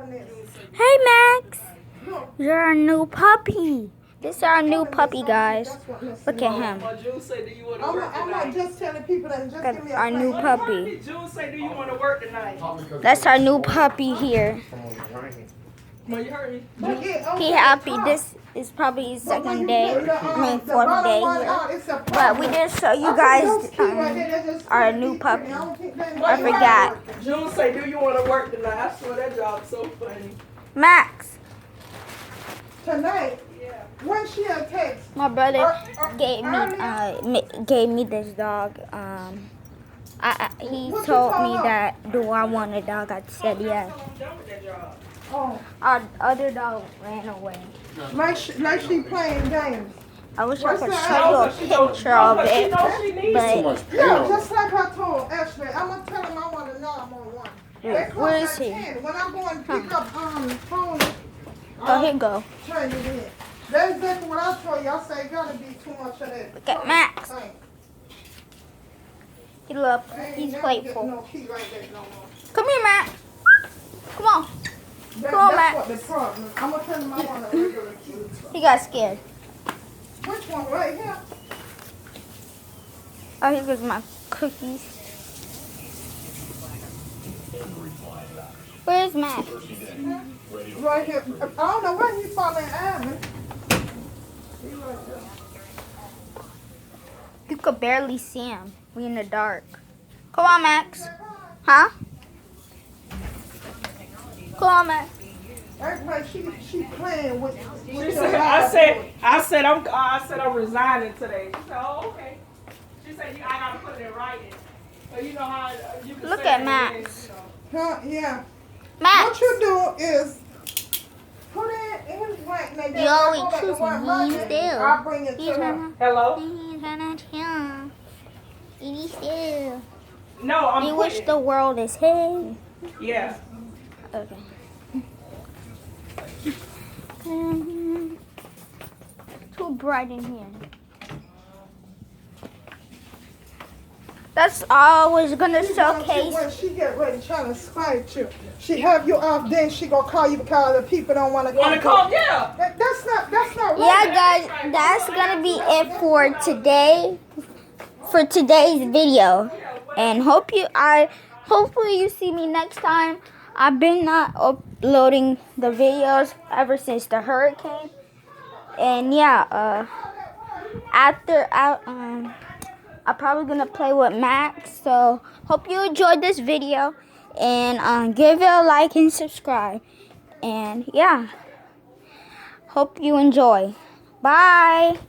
Hey Max, you're our new puppy. This is our new puppy, guys. Look at him. I'm not just telling people that. Just give me a Our new puppy. June say, do you want to work tonight? That's our new puppy here. You heard me? He happy. This is probably his second day. Fourth day here. But we didn't show you guys our new puppy. I forgot. June say, do you want to work tonight? I swear that job's so funny. Max. Tonight? Yeah. When she a text? My brother gave me this dog. He told me that, do I want a dog? I said yes. Oh. Our other dog ran away. Like she playing games. I wish I could show you a picture of it, but yeah, just like I told Ashley, I'm gonna tell him I want a 911. Where is he? When I go and pick up phone. Oh, here you go. Turn it in. That's exactly what I told you. I say it gotta be too much of that. Look at Max. He loves. He's playful. No key like that no more. Come here, Max. Come on. Come on, Max. That's what the problem is. I'm gonna tell him I want a regular key. He got scared. Which one? Right here? Oh, here goes my cookies. Where's Max? Right here. I don't know where he's following Adam. He's right there. You could barely see him. We in the dark. Come on, Max. Huh? Come on, Max. That's like she playing with I said I'm resigning today. She said, oh, okay. She said, I gotta put it in writing. So you know how you can Look say at it Max. Huh? Yeah. Max. What you do is put it in his right. You always choosing. He's still. I'll bring it to her. Hello? He's still. No, I'm You wish the world is his. Yeah. Okay. Too bright in here. That's always gonna showcase. When she get ready trying to spite you, she have you off. Then she gonna call you because the people don't want to call. Yeah. That's not right. Yeah, guys, that's gonna be it for today. For today's video, and hopefully you see me next time. I've been not uploading the videos ever since the hurricane, and yeah, I'm probably gonna play with Max. So hope you enjoyed this video, and give it a like and subscribe, and yeah, hope you enjoy. Bye.